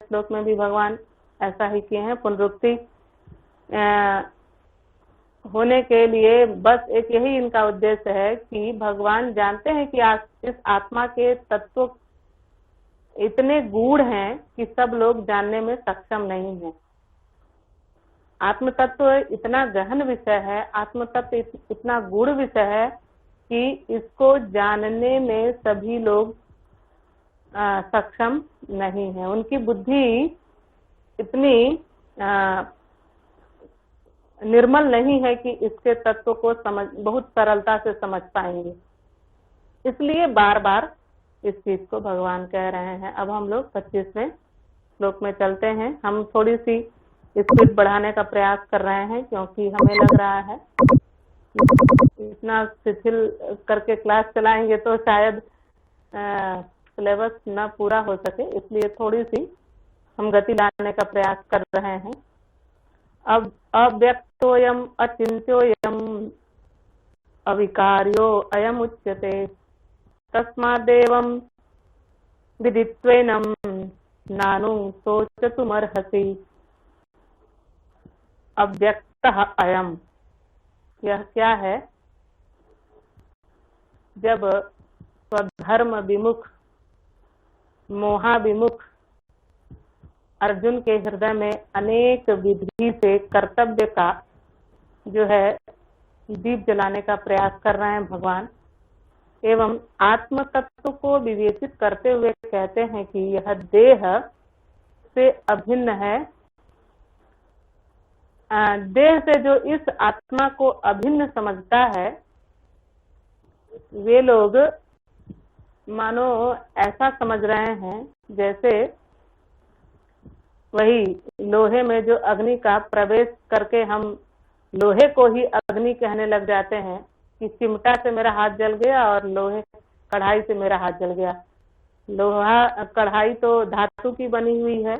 श्लोक में भी भगवान ऐसा ही किए हैं। पुनरुक्ति होने के लिए बस एक यही इनका उद्देश्य है कि भगवान जानते हैं कि इस आत्मा के तत्व इतने गूढ़ हैं कि सब लोग जानने में सक्षम नहीं है। आत्म तत्व इतना गहन विषय है, आत्म तत्व इतना गूढ़ विषय है कि इसको जानने में सभी लोग सक्षम नहीं है। उनकी बुद्धि इतनी निर्मल नहीं है कि इसके तत्व को बहुत सरलता से समझ पाएंगे। इसलिए बार बार इस चीज को भगवान कह रहे हैं। अब हम लोग 25वें श्लोक में चलते हैं। हम थोड़ी सी स्पीड बढ़ाने का प्रयास कर रहे हैं क्योंकि हमें लग रहा है इतना शिथिल करके क्लास चलाएंगे तो शायद सिलेबस न पूरा हो सके, इसलिए थोड़ी सी हम गति लाने का प्रयास कर रहे हैं। अब अव्यक्तोयम अचिंत्योयम अविकार्यो अयम उच्यते तस्मादेवं विदित्वेनं नानु सोचतुमर्हसि। अव्यक्तः अयम, यह क्या है? जब स्वधर्म विमुख मोहाभिमुख अर्जुन के हृदय में अनेक विधि से कर्तव्य का जो है दीप जलाने का प्रयास कर रहे हैं भगवान, एवं आत्म तत्व को विवेचित करते हुए कहते हैं कि यह देह से अभिन्न है। देह से जो इस आत्मा को अभिन्न समझता है, वे लोग मानो ऐसा समझ रहे हैं जैसे वही लोहे में जो अग्नि का प्रवेश करके हम लोहे को ही अग्नि कहने लग जाते हैं कि चिमटा से मेरा हाथ जल गया और लोहे कढ़ाई से मेरा हाथ जल गया। लोहा कढ़ाई तो धातु की बनी हुई है,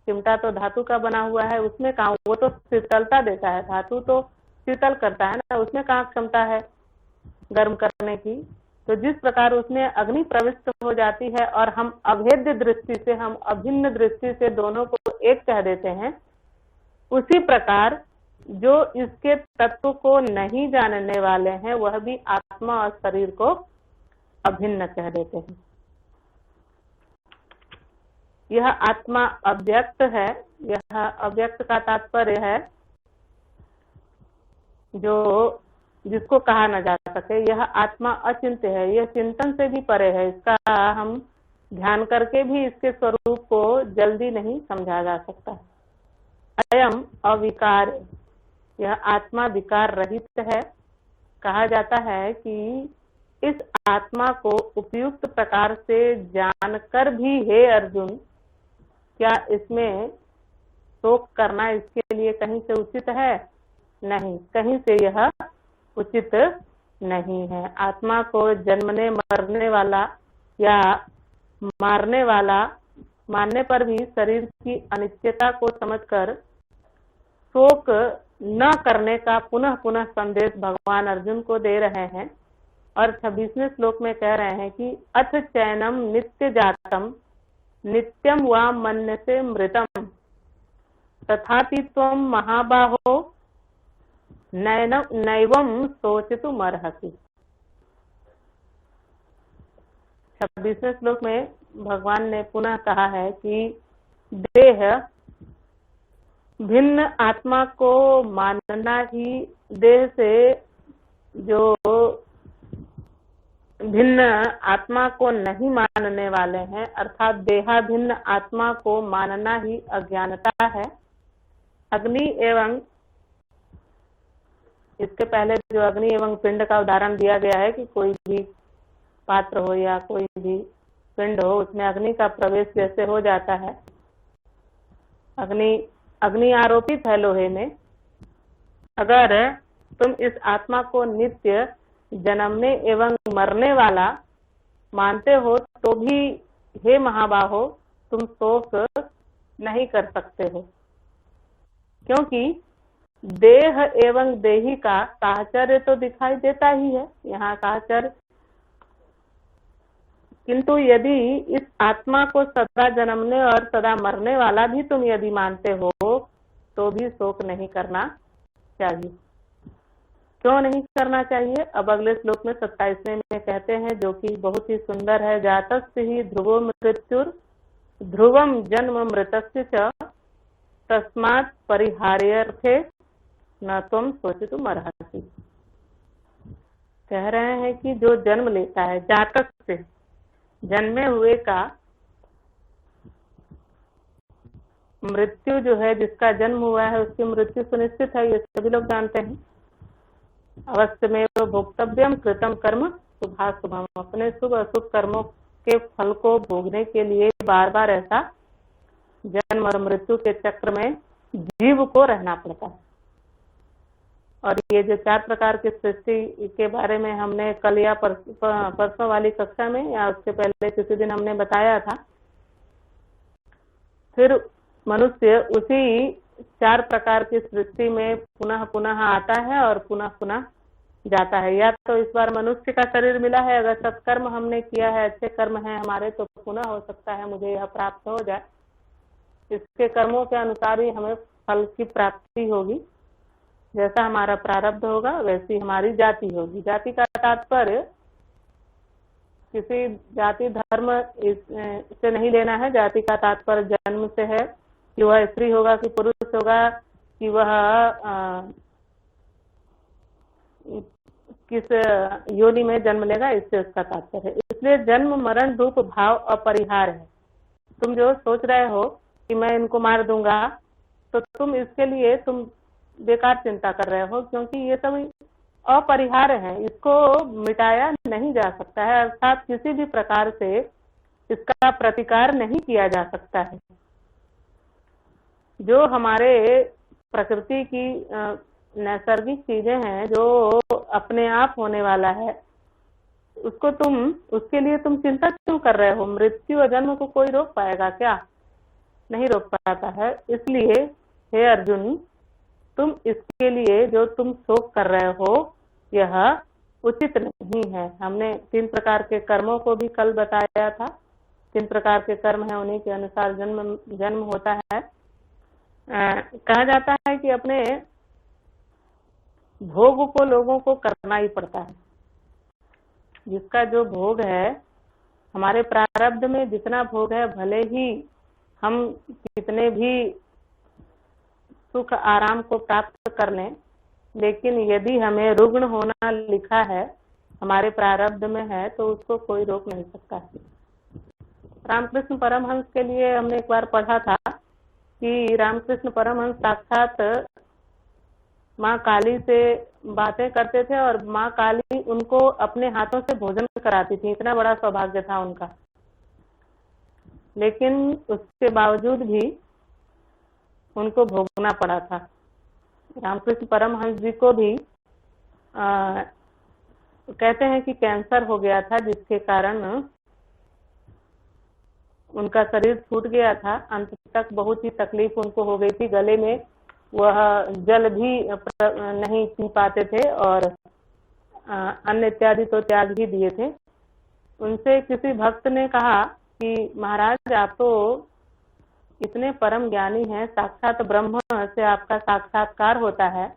चिमटा तो धातु का बना हुआ है, उसमें कहाँ, वो तो शीतलता देता है, धातु तो शीतल करता है ना, उसमें कहाँ क्षमता है गर्म करने की। तो जिस प्रकार उसमें अग्नि प्रविष्ट हो जाती है और हम अभेद्य दृष्टि से, हम अभिन्न दृष्टि से दोनों को एक कह देते हैं, उसी प्रकार जो इसके तत्व को नहीं जानने वाले हैं वह भी आत्मा और शरीर को अभिन्न कह देते हैं। यह आत्मा अव्यक्त है। यह अव्यक्त का तात्पर्य है जो जिसको कहा न जा सके। यह आत्मा अचिंत्य है, यह चिंतन से भी परे है। इसका हम ध्यान करके भी इसके स्वरूप को जल्दी नहीं समझा जा सकता। अयम अविकार, यह आत्मा विकार रहित है। कहा जाता है कि इस आत्मा को उपयुक्त प्रकार से जानकर भी हे अर्जुन, क्या इसमें शोक करना इसके लिए कहीं से उचित है? नहीं, कहीं से यह उचित नहीं है। आत्मा को जन्मने मरने वाला या मारने वाला मानने पर भी शरीर की अनित्यता को समझकर शोक न करने का पुनः पुनः संदेश भगवान अर्जुन को दे रहे हैं। और 26वें श्लोक में कह रहे हैं कि अथ चैनम नित्य जातम नित्यम वा मन्यसे मृतम तथापि त्वं महाबाहो नैवं सोचितुमर्हसि। 26वें श्लोक में भगवान ने पुनः कहा है कि देह भिन्न आत्मा को मानना ही, देह से जो भिन्न आत्मा को नहीं मानने वाले हैं, अर्थात देहा भिन्न आत्मा को मानना ही अज्ञानता है। अग्नि एवं, इसके पहले जो अग्नि एवं पिंड का उदाहरण दिया गया है कि कोई भी पात्र हो या कोई भी पिंड हो, उसमें अग्नि का प्रवेश जैसे हो जाता है। अग्नि आरोपित है लोहे में। अगर तुम इस आत्मा को नित्य जन्मने एवं मरने वाला मानते हो तो भी हे महाबाहो तुम शोक नहीं कर सकते हो, क्योंकि देह एवं देही का साहचर्य तो दिखाई देता ही है। यहाँ साहचर्य किंतु यदि इस आत्मा को सदा जन्मने और सदा मरने वाला भी तुम यदि मानते हो तो भी शोक नहीं करना चाहिए। क्यों नहीं करना चाहिए? अब अगले श्लोक में 27वें में कहते हैं, जो कि बहुत ही सुंदर है। जातस्य ही ध्रुवो मृत्युर ध्रुवम जन्म मृतस्य च तस्मात् परिहार्यर्थे न तुम सोचितुम अर्हसि। कह रहे हैं कि जो जन्म लेता है, जातस्य जन्मे हुए का, मृत्यु जो है जिसका जन्म हुआ है उसकी मृत्यु सुनिश्चित है, ये सभी लोग जानते हैं। अवश्य में भोक्तव्यम कृतम कर्म शुभाशुभम, अपने शुभ अशुभ कर्मों के फल को भोगने के लिए बार बार ऐसा जन्म और मृत्यु के चक्र में जीव को रहना पड़ता है। और ये जो 4 प्रकार की सृष्टि के बारे में हमने कल या परसों वाली कक्षा में या उसके पहले किसी दिन हमने बताया था, फिर मनुष्य उसी 4 प्रकार की सृष्टि में पुनः पुनः आता है और पुनः पुनः जाता है। या तो इस बार मनुष्य का शरीर मिला है, अगर सत्कर्म हमने किया है, अच्छे कर्म हैं हमारे, तो पुनः हो सकता है मुझे यह प्राप्त हो जाए। इसके कर्मों के अनुसार ही हमें फल की प्राप्ति होगी। जैसा हमारा प्रारब्ध होगा वैसी हमारी जाति होगी। जाति का तात्पर्य किसी जाति धर्म से नहीं लेना है। जाति का तात्पर्य जन्म से है, कि वह स्त्री होगा कि पुरुष होगा, कि वह किस योनि में जन्म लेगा, इससे उसका तात्पर्य है। इसलिए जन्म मरण रूप भाव अपरिहार्य है। तुम जो सोच रहे हो कि मैं इनको मार दूंगा, तो तुम इसके लिए तुम बेकार चिंता कर रहे हो, क्योंकि ये सब अपरिहार्य है, इसको मिटाया नहीं जा सकता है, अर्थात किसी भी प्रकार से इसका प्रतिकार नहीं किया जा सकता है। जो हमारे प्रकृति की नैसर्गिक चीजें हैं, जो अपने आप होने वाला है, उसको उसके लिए तुम चिंता क्यों कर रहे हो? मृत्यु और जन्म को कोई रोक पाएगा क्या? नहीं रोक पाता है। इसलिए हे अर्जुन, तुम इसके लिए जो तुम शोक कर रहे हो यह उचित नहीं है। हमने 3 प्रकार के कर्मों को भी कल बताया था। 3 प्रकार के कर्म हैं, उन्हीं के अनुसार जन्म होता है। कहा जाता है कि अपने भोग को लोगों को करना ही पड़ता है। जिसका जो भोग है, हमारे प्रारब्ध में जितना भोग है, भले ही हम कितने भी सुख आराम को प्राप्त कर लें, लेकिन यदि हमें रुग्ण होना लिखा है, हमारे प्रारब्ध में है, तो उसको कोई रोक नहीं सकता। रामकृष्ण परमहंस के लिए हमने एक बार पढ़ा था कि रामकृष्ण परमहंस साक्षात माँ काली से बातें करते थे और माँ काली उनको अपने हाथों से भोजन कराती थी। इतना बड़ा सौभाग्य था उनका, लेकिन उसके बावजूद भी उनको भोगना पड़ा था। रामकृष्ण परमहंस जी को भी कहते हैं कि कैंसर हो गया था, जिसके कारण उनका शरीर छूट गया था। अंत तक बहुत ही तकलीफ उनको हो गई थी। गले में वह जल भी नहीं पी पाते थे और अन्न इत्यादि तो त्याग ही दिए थे। उनसे किसी भक्त ने कहा कि महाराज, आप तो इतने परम ज्ञानी हैं, साक्षात ब्रह्म से आपका साक्षात्कार होता है,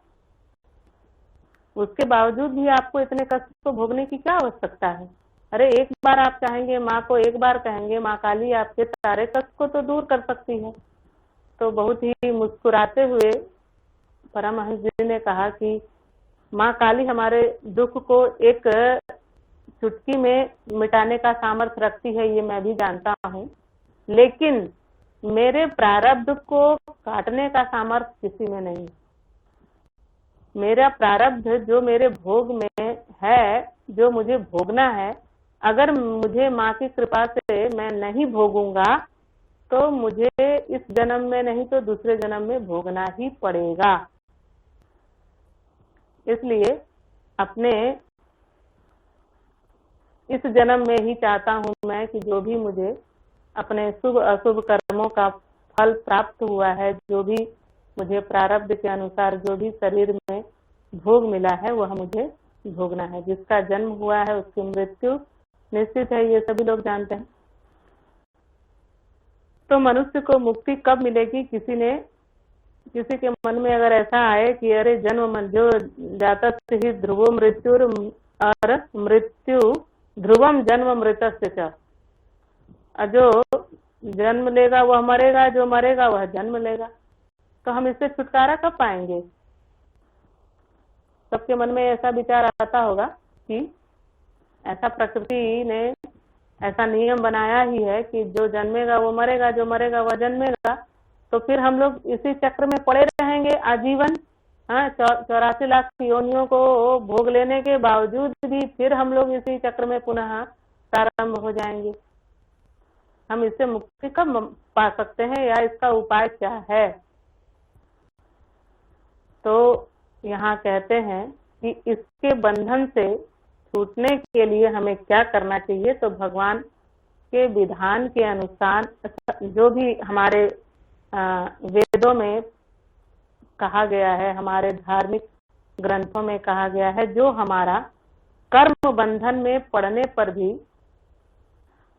उसके बावजूद भी आपको इतने कष्ट को भोगने की क्या आवश्यकता है? अरे एक बार आप चाहेंगे, माँ को एक बार कहेंगे, माँ काली आपके सारे कष्ट को तो दूर कर सकती है। तो बहुत ही मुस्कुराते हुए परमहंस जी ने कहा कि माँ काली हमारे दुख को एक चुटकी में मिटाने का सामर्थ्य रखती है, ये मैं भी जानता हूँ, लेकिन मेरे प्रारब्ध को काटने का सामर्थ्य किसी में नहीं। मेरा प्रारब्ध जो मेरे भोग में है, जो मुझे भोगना है, अगर मुझे माँ की कृपा से मैं नहीं भोगूंगा तो मुझे इस जन्म में नहीं तो दूसरे जन्म में भोगना ही पड़ेगा। इसलिए अपने इस जन्म में ही चाहता हूँ मैं कि जो भी मुझे अपने शुभ अशुभ कर्मों का फल प्राप्त हुआ है, जो भी मुझे प्रारब्ध के अनुसार जो भी शरीर में भोग मिला है, वह मुझे भोगना है। जिसका जन्म हुआ है उसकी मृत्यु निश्चित है, ये सभी लोग जानते हैं। तो मनुष्य को मुक्ति कब मिलेगी? किसी के मन में अगर ऐसा आए कि अरे जन्म मन जो जाता ही ध्रुवो मृत्यु और मृत्यु ध्रुवम जन्म मृतस्य च, जो जन्म लेगा वह मरेगा, जो मरेगा वह जन्म लेगा, तो हम इससे छुटकारा कब पाएंगे? सबके मन में ऐसा विचार आता होगा कि ऐसा प्रकृति ने ऐसा नियम बनाया ही है कि जो जन्मेगा वो मरेगा, जो मरेगा वह जन्मेगा, तो फिर हम लोग इसी चक्र में पड़े रहेंगे आजीवन। हाँ, 84 लाख योनियों को भोग लेने के बावजूद भी फिर हम लोग इसी चक्र में पुनः प्रारंभ हो जाएंगे। हम इससे मुक्ति कब पा सकते हैं या इसका उपाय क्या है? तो यहाँ कहते हैं कि इसके बंधन से छूटने के लिए हमें क्या करना चाहिए। तो भगवान के विधान के अनुसार जो भी हमारे वेदों में कहा गया है, हमारे धार्मिक ग्रंथों में कहा गया है, जो हमारा कर्म बंधन में पड़ने पर भी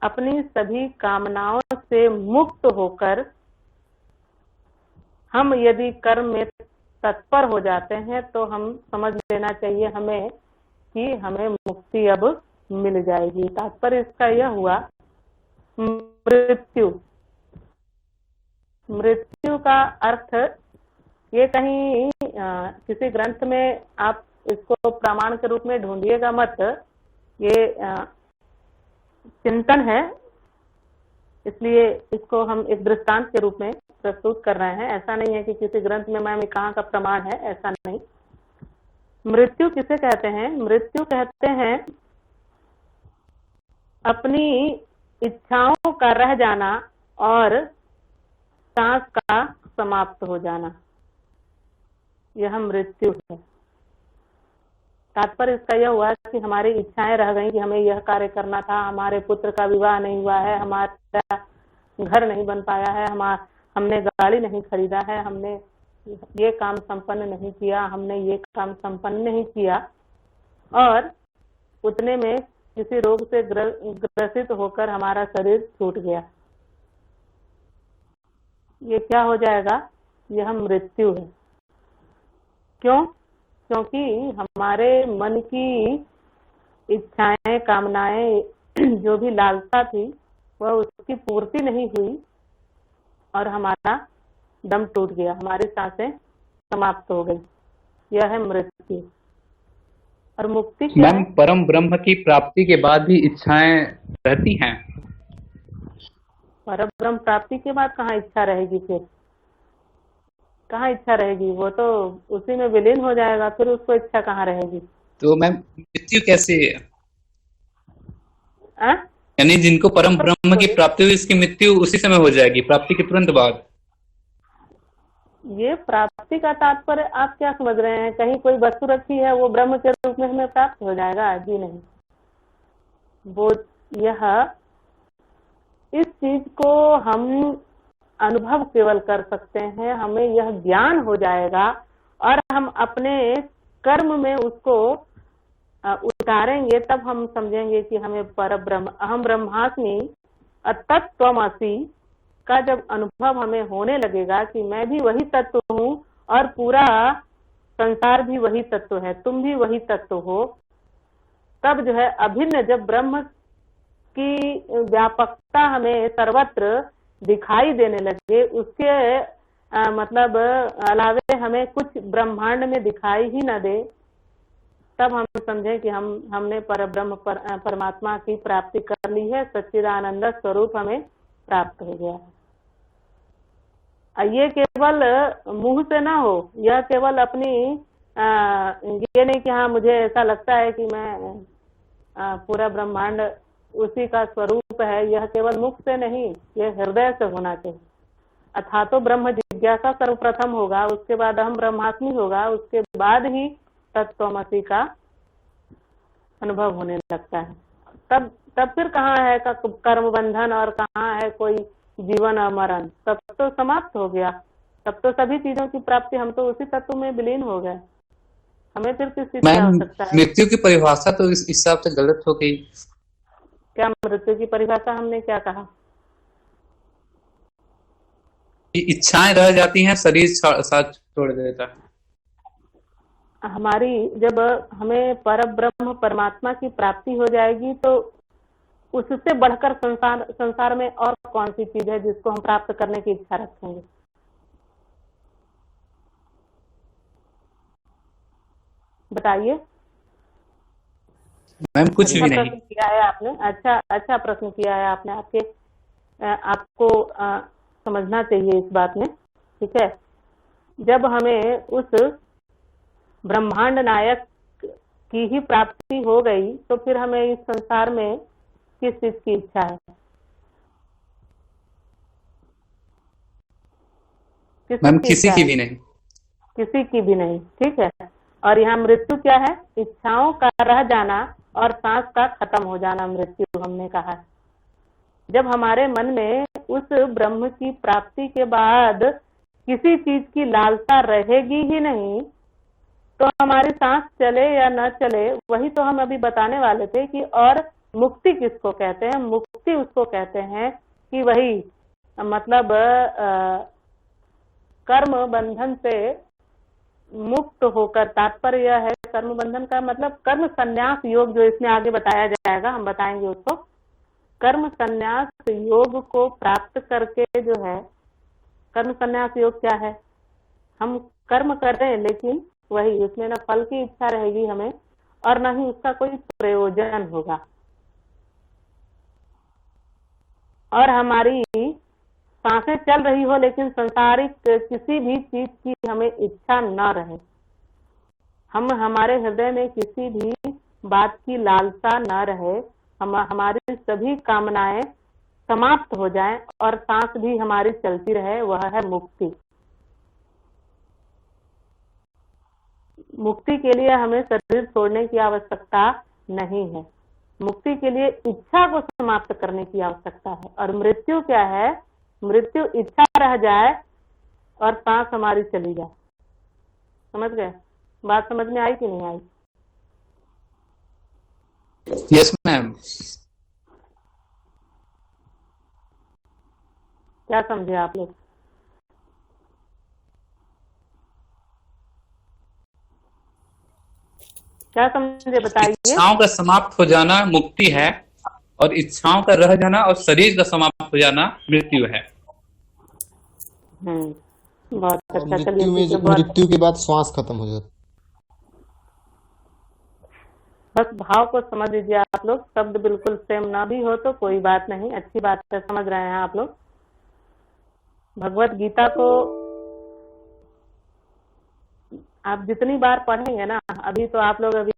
अपनी सभी कामनाओं से मुक्त होकर हम यदि कर्म में तत्पर हो जाते हैं तो हम समझ लेना चाहिए हमें कि हमें मुक्ति अब मिल जाएगी। तात्पर्य इसका यह हुआ, मृत्यु का अर्थ ये कहीं किसी ग्रंथ में आप इसको प्रमाण के रूप में ढूंढिएगा मत, ये चिंतन है, इसलिए इसको हम एक दृष्टांत के रूप में प्रस्तुत कर रहे हैं। ऐसा नहीं है कि किसी ग्रंथ में मैम कहाँ का प्रमाण है, ऐसा नहीं। मृत्यु किसे कहते हैं? मृत्यु कहते हैं अपनी इच्छाओं का रह जाना और सांस का समाप्त हो जाना, यह मृत्यु है। तात्पर्य इसका यह हुआ कि हमारी इच्छाएं रह गई कि हमें यह कार्य करना था, हमारे पुत्र का विवाह नहीं हुआ है, हमारा घर नहीं बन पाया है, हमने गाड़ी नहीं खरीदा है, हमने ये काम संपन्न नहीं किया, हमने ये काम संपन्न नहीं किया, और उतने में किसी रोग से ग्रसित होकर हमारा शरीर छूट गया। ये क्या हो जाएगा? यह मृत्यु है। क्यों? क्योंकि हमारे मन की इच्छाएं, कामनाएं, जो भी लालसा थी वह उसकी पूर्ति नहीं हुई और हमारा दम टूट गया, हमारी सांसें समाप्त हो गई। यह है मृत्यु। और मुक्ति क्या है? परम ब्रह्म की प्राप्ति के बाद भी इच्छाएं रहती हैं। परम ब्रह्म प्राप्ति के बाद कहाँ इच्छा रहेगी? फिर कहाँ इच्छा रहेगी? वो तो उसी में विलीन हो जाएगा, फिर उसको इच्छा कहाँ रहेगी? तो मैम मृत्यु कैसे है? यानी जिनको परम ब्रह्म की प्राप्ति हुई, इसकी मृत्यु उसी समय हो जाएगी, प्राप्ति के तुरंत बाद? ये प्राप्ति का तात्पर्य आप क्या समझ रहे हैं? कहीं कोई वस्तु रखी है, वो ब्रह्म के रूप में हमें प्राप्त हो जाएगा? जी नहीं। वो यह इस चीज को हम अनुभव केवल कर सकते हैं, हमें यह ज्ञान हो जाएगा और हम अपने कर्म में उसको उतारेंगे, तब हम समझेंगे कि हमें परब्रह्म, अहम ब्रह्मास्मि तत्त्वमसि का जब अनुभव हमें होने लगेगा कि मैं भी वही तत्व हूँ और पूरा संसार भी वही तत्व है, तुम भी वही तत्व हो, तब जो है अभिन्न, जब ब्रह्म की व्यापकता हमें सर्वत्र दिखाई देने लगे, उसके मतलब अलावे हमें कुछ ब्रह्मांड में दिखाई ही न दे, तब हम समझें कि हमने परब्रह्म परमात्मा की प्राप्ति कर ली है, सच्चिदानंद स्वरूप हमें प्राप्त हो गया है। ये केवल मुंह से ना हो, यह केवल अपनी ये नहीं कि हाँ मुझे ऐसा लगता है कि मैं पूरा ब्रह्मांड उसी का स्वरूप है, यह केवल मुख से नहीं, यह हृदय से होना चाहिए। अथा तो ब्रह्म जिज्ञासा सर्वप्रथम होगा, उसके बाद हम ब्रह्मास्मि होगा, उसके बाद ही तत्त्वमसि का अनुभव होने लगता है। तब फिर कहाँ है कर्म बंधन और कहाँ है कोई जीवन और मरण? तब तो समाप्त हो गया, तब तो सभी चीजों की प्राप्ति, हम तो उसी तत्व में विलीन हो गए, हमें फिर किस चीज की आवश्यकता है? मृत्यु की परिभाषा तो इस हिसाब से गलत हो गई। क्या मृत्यु की परिभाषा हमने क्या कहा? कि इच्छाएं रह जाती हैं, शरीर साथ छोड़ देता है। हमारी जब हमें पर ब्रह्म परमात्मा की प्राप्ति हो जाएगी तो उससे बढ़कर संसार में और कौन सी चीज है जिसको हम प्राप्त करने की इच्छा रखेंगे? बताइए। मैम कुछ अच्छा भी नहीं। प्रश्न किया है आपने, अच्छा प्रश्न किया है आपने। आपको समझना चाहिए इस बात में, ठीक है। जब हमें उस ब्रह्मांड नायक की ही प्राप्ति हो गई तो फिर हमें इस संसार में किस चीज की इच्छा है? किस चीज मैम की किसी इच्छा की है? भी नहीं। किसी की भी नहीं, ठीक है। और यहाँ मृत्यु क्या है? इच्छाओं का रह जाना और सांस का खत्म हो जाना मृत्यु हमने कहा है। जब हमारे मन में उस ब्रह्म की प्राप्ति के बाद किसी चीज की लालसा रहेगी ही नहीं तो हमारी सांस चले या न चले, वही तो हम अभी बताने वाले थे कि और मुक्ति किसको कहते हैं? मुक्ति उसको कहते हैं कि वही मतलब कर्म बंधन से मुक्त होकर, तात्पर्य यह है कर्म बंधन का मतलब कर्म संन्यास योग, जो इसमें आगे बताया जाएगा, हम बताएंगे उसको। कर्म संन्यास योग को प्राप्त करके जो है, कर्म संन्यास योग क्या है? हम कर्म कर रहे हैं लेकिन वही उसमें न फल की इच्छा रहेगी हमें और न ही उसका कोई प्रयोजन होगा, और हमारी सांसें चल रही हो लेकिन संसारिक किसी भी चीज की हमें इच्छा न रहे, हम हमारे हृदय में किसी भी बात की लालसा न रहे, हमारी सभी कामनाएं समाप्त हो जाएं और सांस भी हमारी चलती रहे, वह है मुक्ति। मुक्ति के लिए हमें शरीर छोड़ने की आवश्यकता नहीं है, मुक्ति के लिए इच्छा को समाप्त करने की आवश्यकता है। और मृत्यु क्या है? मृत्यु इच्छा रह जाए और सांस हमारी चली जाए। समझ गए? बात समझ में आई कि नहीं आई? Yes ma'am. क्या समझे आप लोग? क्या समझे बताइए। इच्छाओं का समाप्त हो जाना मुक्ति है, और इच्छाओं का रह जाना और शरीर का समाप्त हो जाना मृत्यु है। बहुत और अच्छा, चलिए ठीक है। मृत्यु के बाद श्वास खत्म हो जाता। बस भाव को समझ लीजिए आप लोग, शब्द बिल्कुल सेम ना भी हो तो कोई बात नहीं, अच्छी बात है, समझ रहे हैं आप लोग। भगवत गीता को आप जितनी बार पढ़ेंगे ना, अभी तो आप लोग अभी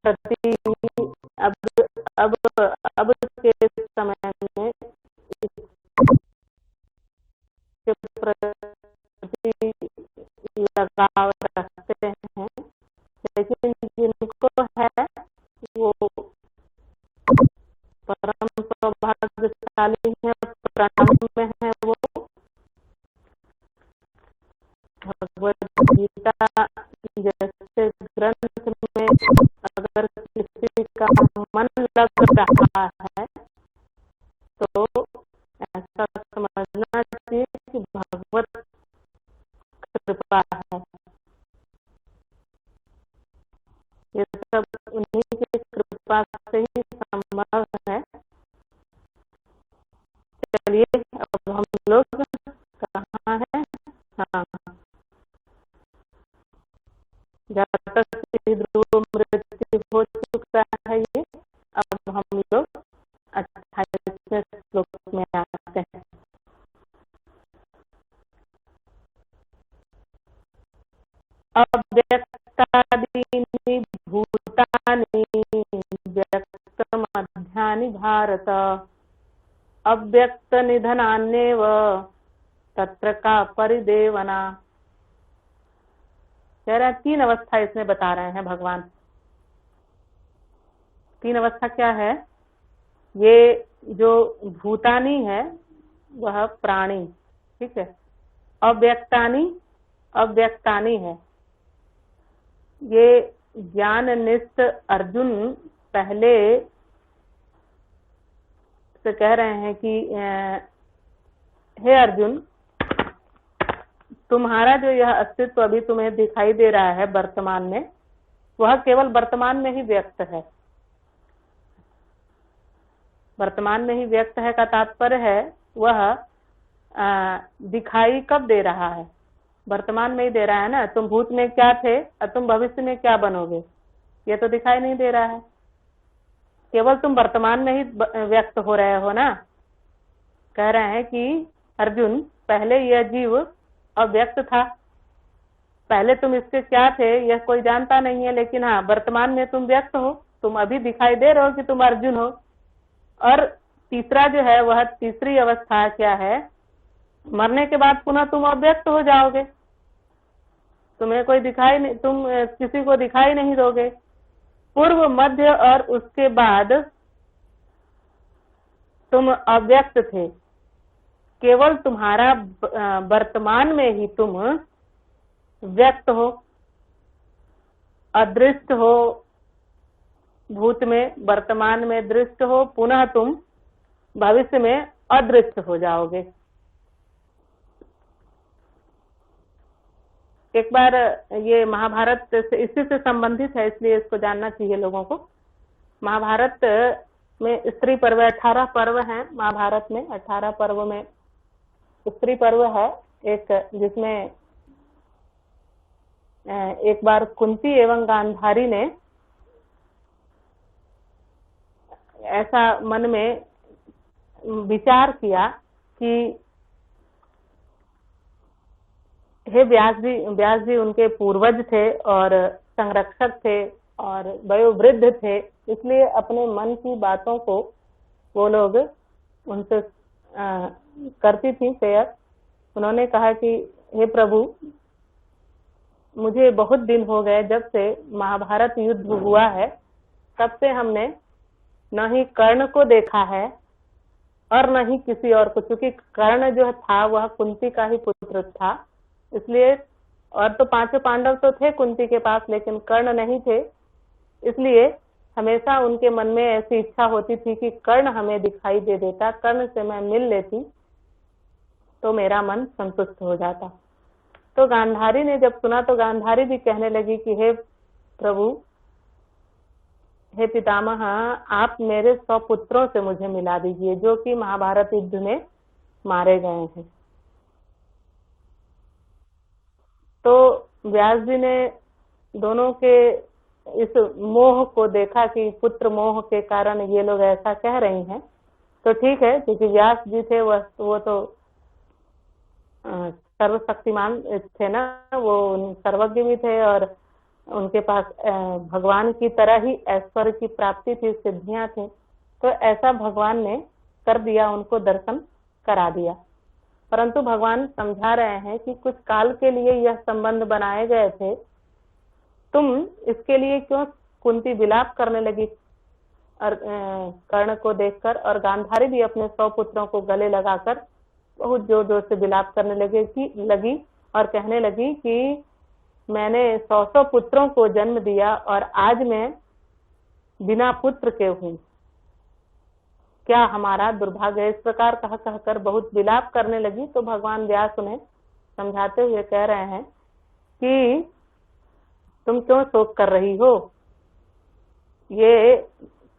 प्रति अब अब अब के समय में इसके प्रति लगाव रखते हैं, लेकिन जिनको है वो परम सौभाग्यशाली है, प्रणाम में है। वो भगवद गीता जैसे ग्रंथ में अगर किसी का मन लग रहा है तो ऐसा समझना चाहिए कि भगवत कृपा है। ये सब उन्हीं की कृपा से ही संभव है। चलिए अब हम लोग कहाँ हैं? हाँ, जातक ध्रुव मृत्यु हो चुका है ये। अब हम लोग 28वें श्लोक में आते हैं। अव्यक्तादीनि भूतानि व्यक्तमध्यानि भारत अव्यक्त निधनान्येव तत्र का परिदेवना। कह रहे हैं 3 अवस्था इसमें बता रहे हैं भगवान। 3 अवस्था क्या है? ये जो भूतानी है वह प्राणी, ठीक है। अव्यक्तानी है। ये ज्ञाननिष्ठ अर्जुन पहले से कह रहे हैं कि हे अर्जुन, तुम्हारा जो यह अस्तित्व अभी तुम्हें दिखाई दे रहा है वर्तमान में, वह केवल वर्तमान में ही व्यक्त है। वर्तमान में ही व्यक्त है का तात्पर्य है वह दिखाई कब दे रहा है? वर्तमान में ही दे रहा है ना। तुम भूत में क्या थे और तुम भविष्य में क्या बनोगे, ये तो दिखाई नहीं दे रहा है। केवल तुम वर्तमान में ही व्यक्त हो रहे हो ना। कह रहे हैं कि अर्जुन, पहले यह जीव अव्यक्त था, पहले तुम इसके क्या थे यह कोई जानता नहीं है, लेकिन हाँ वर्तमान में तुम व्यक्त हो, तुम अभी दिखाई दे रहे हो कि तुम अर्जुन हो। और तीसरा जो है वह तीसरी अवस्था क्या है? मरने के बाद पुनः तुम अव्यक्त हो जाओगे, तुम्हें कोई दिखाई नहीं, तुम किसी को दिखाई नहीं दोगे। पूर्व, मध्य और उसके बाद तुम अव्यक्त थे। केवल तुम्हारा वर्तमान में ही तुम व्यक्त हो, अदृष्ट हो, भूत में वर्तमान में दृष्ट हो, पुनः तुम भविष्य में अदृष्ट हो जाओगे। एक बार ये महाभारत से इसी से संबंधित है, इसलिए इसको जानना चाहिए लोगों को। महाभारत में स्त्री पर्व 18 पर्व हैं। महाभारत में 18 पर्व में स्त्री पर्व है एक, जिसमें एक बार कुंती एवं गांधारी ने ऐसा मन में विचार किया कि हे व्यास जी उनके पूर्वज थे और संरक्षक थे और वयोवृद्ध थे, इसलिए अपने मन की बातों को वो लोग उनसे करती थी शेयर। उन्होंने कहा कि हे प्रभु, मुझे बहुत दिन हो गए जब से महाभारत युद्ध हुआ है, तब से हमने न ही कर्ण को देखा है और न ही किसी और को, क्योंकि कर्ण जो था वह कुंती का ही पुत्र था, इसलिए। और तो 5 पांडव तो थे कुंती के पास, लेकिन कर्ण नहीं थे, इसलिए हमेशा उनके मन में ऐसी इच्छा होती थी कि कर्ण हमें दिखाई दे देता, कर्ण से मैं मिल लेती तो मेरा मन संतुष्ट हो जाता। तो गांधारी ने जब सुना तो गांधारी भी कहने लगी कि हे प्रभु, हे पितामह, आप मेरे 100 पुत्रों से मुझे मिला दीजिए जो कि महाभारत युद्ध में मारे गए हैं। तो व्यास जी ने दोनों के इस मोह को देखा कि पुत्र मोह के कारण ये लोग ऐसा कह रही हैं, तो ठीक है, क्योंकि व्यास जी थे वो तो सर्वशक्तिमान थे ना, वो सर्वज्ञ भी थे और उनके पास भगवान की तरह ही ऐश्वर्य की प्राप्ति थी, सिद्धियां थी, तो ऐसा भगवान ने कर दिया, उनको दर्शन करा दिया। परंतु भगवान समझा रहे हैं कि कुछ काल के लिए यह संबंध बनाए गए थे, तुम इसके लिए क्यों कुंती विलाप करने लगी और कर्ण को देखकर, और गांधारी भी अपने 100 पुत्रों को गले लगाकर बहुत जोर जोर से विलाप करने लगी और कहने लगी कि मैंने 100 पुत्रों को जन्म दिया और आज मैं बिना पुत्र के हूँ, क्या हमारा दुर्भाग्य है। इस प्रकार कह कहकर बहुत विलाप करने लगी। तो भगवान व्यास उन्हें समझाते हुए कह रहे हैं कि तुम क्यों शोक कर रही हो, ये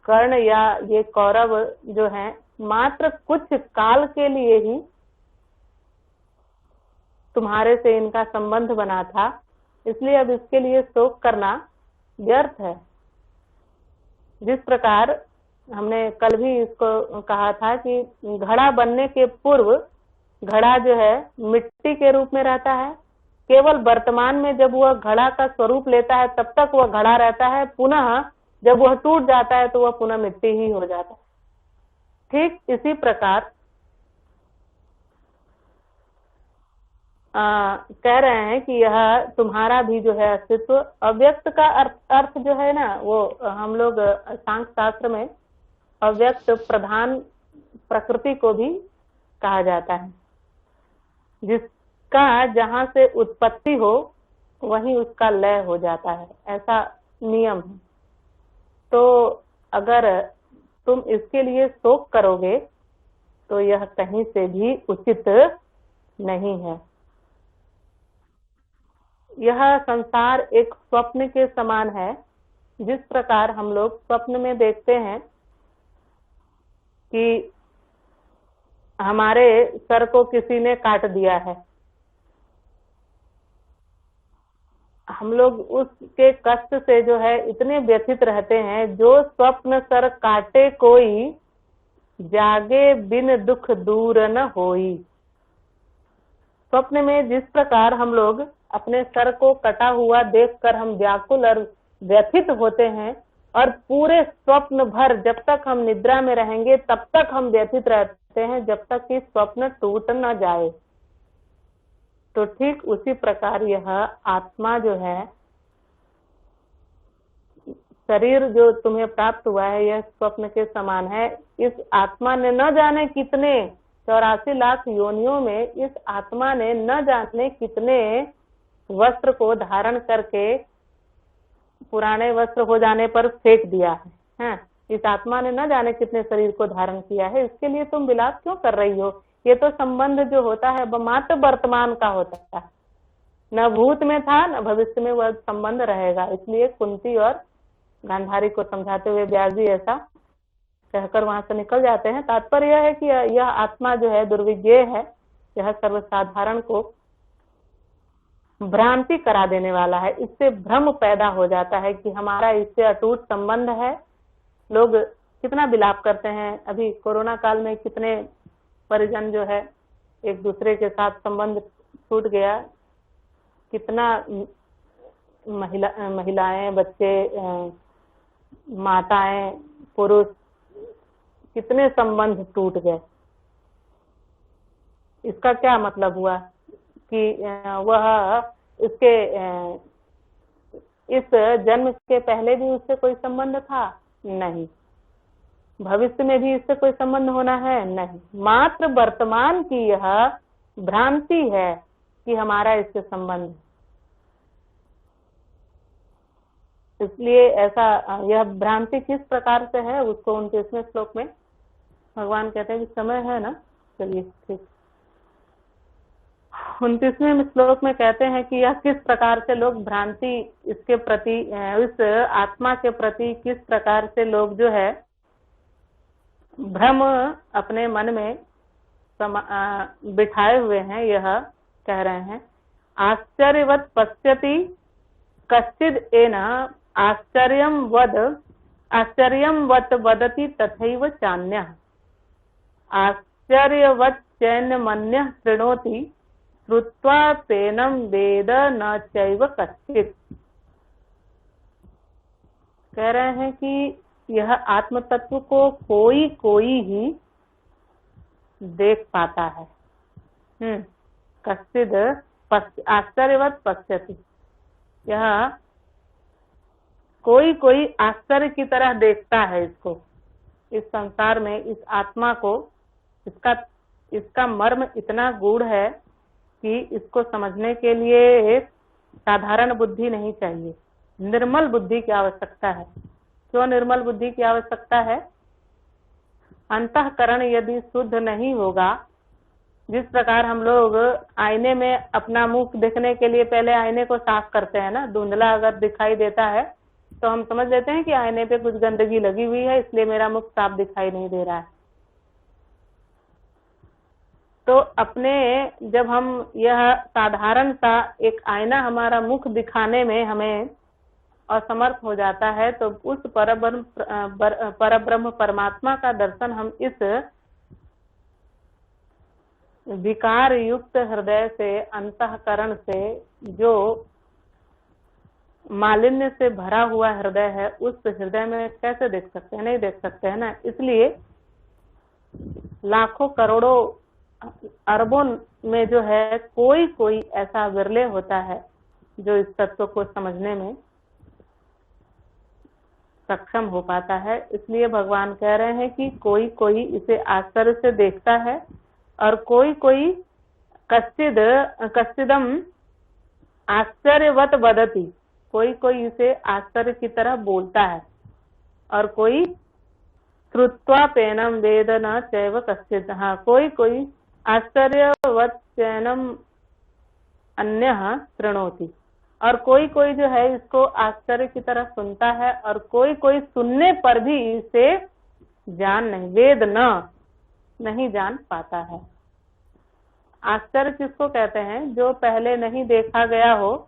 कर्ण या ये कौरव जो हैं मात्र कुछ काल के लिए ही तुम्हारे से इनका संबंध बना था, इसलिए अब इसके लिए शोक करना व्यर्थ है। जिस प्रकार हमने कल भी इसको कहा था कि घड़ा बनने के पूर्व घड़ा जो है मिट्टी के रूप में रहता है, केवल वर्तमान में जब वह घड़ा का स्वरूप लेता है तब तक वह घड़ा रहता है, पुनः जब वह टूट जाता है तो वह पुनः मिट्टी ही हो जाता है। ठीक इसी प्रकार कह रहे हैं कि यह तुम्हारा भी जो है अस्तित्व, अव्यक्त का अर्थ जो है ना, वो हम लोग सांख्य शास्त्र में अव्यक्त प्रधान प्रकृति को भी कहा जाता है, जिसका जहां से उत्पत्ति हो वहीं उसका लय हो जाता है, ऐसा नियम है। तो अगर तुम इसके लिए शोक करोगे तो यह कहीं से भी उचित नहीं है। यह संसार एक स्वप्न के समान है। जिस प्रकार हम लोग स्वप्न में देखते हैं कि हमारे सर को किसी ने काट दिया है, हम लोग उसके कष्ट से जो है इतने व्यथित रहते हैं, जो स्वप्न सर काटे कोई, जागे बिन दुख दूर न होई। स्वप्न में जिस प्रकार हम लोग अपने सर को कटा हुआ देखकर हम व्याकुल और व्यथित होते हैं, और पूरे स्वप्न भर जब तक हम निद्रा में रहेंगे तब तक हम व्यथित रहते हैं, जब तक कि स्वप्न टूट न जाए। तो ठीक उसी प्रकार यह आत्मा जो है, शरीर जो तुम्हें प्राप्त हुआ है, यह स्वप्न के समान है। इस आत्मा ने न जाने कितने 84 लाख योनियों में इस आत्मा ने न जाने कितने वस्त्र को धारण करके पुराने वस्त्र हो जाने पर फेंक दिया है। इस आत्मा ने न जाने कितने शरीर को धारण किया है, इसके लिए तुम विलाप क्यों कर रही हो। ये तो संबंध जो होता है वह मात्र वर्तमान का होता है, न भूत में था न भविष्य में वह संबंध रहेगा। इसलिए कुंती और गांधारी को समझाते हुए व्यास जी ऐसा कहकर वहां से निकल जाते हैं। तात्पर्य यह है कि यह आत्मा जो है दुर्विज्ञेय है, यह सर्वसाधारण को भ्रांति करा देने वाला है। इससे भ्रम पैदा हो जाता है कि हमारा इससे अटूट संबंध है। लोग कितना विलाप करते हैं, अभी कोरोना काल में कितने परिजन जो है एक दूसरे के साथ संबंध टूट गया, कितना महिलाएं, बच्चे, माताएं, पुरुष, कितने संबंध टूट गए। इसका क्या मतलब हुआ कि वह इसके इस जन्म के पहले भी उससे कोई संबंध था? नहीं। भविष्य में भी इससे कोई संबंध होना है? नहीं। मात्र वर्तमान की यह भ्रांति है कि हमारा इससे संबंध। इसलिए ऐसा यह भ्रांति किस प्रकार से है उसको 29वें श्लोक में भगवान कहते हैं कि समय है ना, चलिए ठीक। 29वें श्लोक में कहते हैं कि यह किस प्रकार से लोग भ्रांति इसके प्रति, इस आत्मा के प्रति किस प्रकार से लोग जो है भ्रम अपने मन में बिठाए हुए हैं। यह कह रहे हैं आश्चर्यवत पश्यति कश्चिद एना आश्चर्यवत वदति तथैव चान्यः आश्चर्यवत चैन्यमन्यः शृणोति श्रुत्वा तेनं वेद न चैव कश्चित्। कह रहे हैं कि यह आत्म तत्व को कोई कोई ही देख पाता है। कश्चिद आश्चर्यवत पश्यति, यह कोई कोई आश्चर्य की तरह देखता है इसको, इस संसार में इस आत्मा को। इसका मर्म इतना गूढ़ है कि इसको समझने के लिए साधारण बुद्धि नहीं चाहिए, निर्मल बुद्धि की आवश्यकता है। क्यों निर्मल बुद्धि की आवश्यकता है? अंतःकरण यदि शुद्ध नहीं होगा, जिस प्रकार हम लोग आईने में अपना मुख देखने के लिए पहले आईने को साफ करते हैं ना, धुंधला अगर दिखाई देता है तो हम समझ लेते हैं कि आईने पे कुछ गंदगी लगी हुई है, इसलिए मेरा मुख साफ दिखाई नहीं दे रहा है। तो अपने जब हम यह साधारण सा एक आईना हमारा मुख दिखाने में हमें असमर्थ हो जाता है, तो उस परब्रह्म परमात्मा का दर्शन हम इस विकार युक्त हृदय से, अंतःकरण से, जो मालिन्य से भरा हुआ हृदय है, उस हृदय में कैसे देख सकते हैं? नहीं देख सकते हैं ना। इसलिए लाखों करोड़ों अरबों में जो है कोई कोई ऐसा विरले होता है जो इस तत्व को समझने में सक्षम हो पाता है। इसलिए भगवान कह रहे हैं कि कोई कोई इसे आश्चर्य से देखता है और कोई कोई कश्चिदम आश्चर्यवत वदति, कोई कोई इसे आश्चर्य की तरह बोलता है, और कोई श्रुत्वा पेनम वेद न चैव कश्चित्, हाँ कोई कोई आश्चर्यवत चैनम अन्यः शृणोति, और कोई कोई जो है इसको आश्चर्य की तरह सुनता है, और कोई कोई सुनने पर भी इसे जान नहीं, वेद नहीं जान पाता है। आश्चर्य किसको कहते हैं? जो पहले नहीं देखा गया हो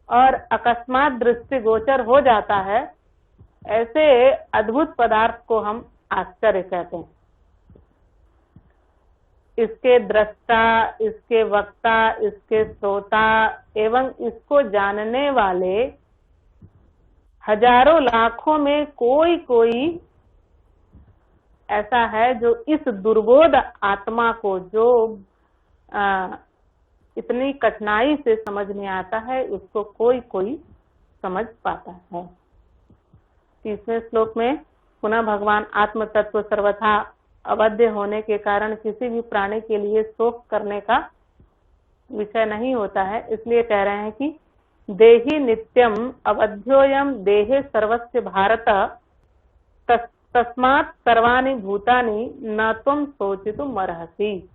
और अकस्मात दृष्टि गोचर हो जाता है, ऐसे अद्भुत पदार्थ को हम आश्चर्य कहते हैं। इसके दृष्टा, इसके वक्ता, इसके श्रोता एवं इसको जानने वाले हजारों लाखों में कोई कोई ऐसा है जो इस दुर्बोध आत्मा को, जो इतनी कठिनाई से समझ में आता है, उसको कोई कोई समझ पाता है। 30वें श्लोक में पुनः भगवान आत्म तत्व सर्वथा अवध्य होने के कारण किसी भी प्राणी के लिए शोक करने का विषय नहीं होता है, इसलिए कह रहे हैं कि देहि नित्यम अवध्योयम देहे सर्वस्य भारत तस्मात् सर्वाणि भूतानि न त्वं शोचितुम् अर्हसि।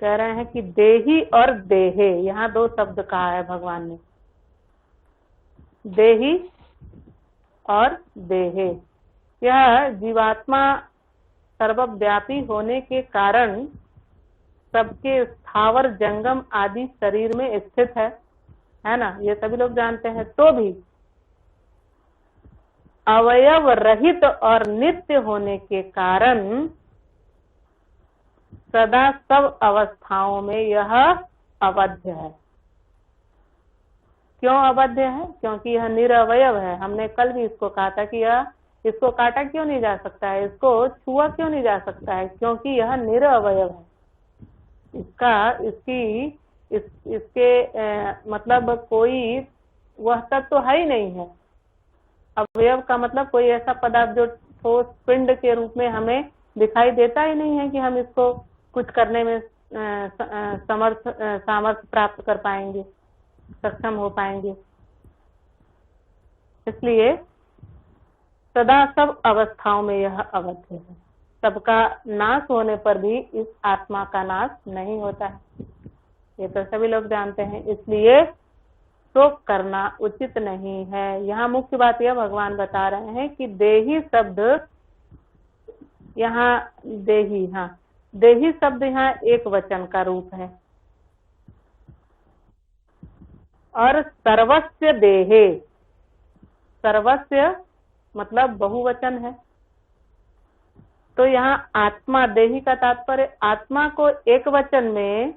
कह रहे हैं कि देही और देहे, यहाँ दो शब्द कहा है भगवान ने, देही और देहे। यह जीवात्मा सर्वव्यापी होने के कारण सबके स्थावर जंगम आदि शरीर में स्थित है ना, ये सभी लोग जानते हैं। तो भी अवयव रहित और नित्य होने के कारण सदा सब अवस्थाओं में यह अवध्य है। क्यों अवध्य है? क्योंकि यह निरवयव है। हमने कल भी इसको कहा था कि यह इसको काटा क्यों नहीं जा सकता है, इसको छुआ क्यों नहीं जा सकता है, क्योंकि यह निरवयव है। इसके मतलब कोई वह तत्व तो है ही नहीं है। अवयव का मतलब कोई ऐसा पदार्थ जो ठोस पिंड के रूप में हमें दिखाई देता ही नहीं है कि हम इसको कुछ करने में सामर्थ्य प्राप्त कर पाएंगे, सक्षम हो पाएंगे। इसलिए सदा सब अवस्थाओं में यह अवध्य है। सबका नाश होने पर भी इस आत्मा का नाश नहीं होता है, ये तो सभी लोग जानते हैं। इसलिए शोक करना उचित नहीं है। यहाँ मुख्य बात यह भगवान बता रहे हैं कि देही शब्द यहाँ देही शब्द यहाँ एक वचन का रूप है, और सर्वस्य देहे, सर्वस्य मतलब बहुवचन है। तो यहाँ आत्मा, देही का तात्पर्य आत्मा को एक वचन में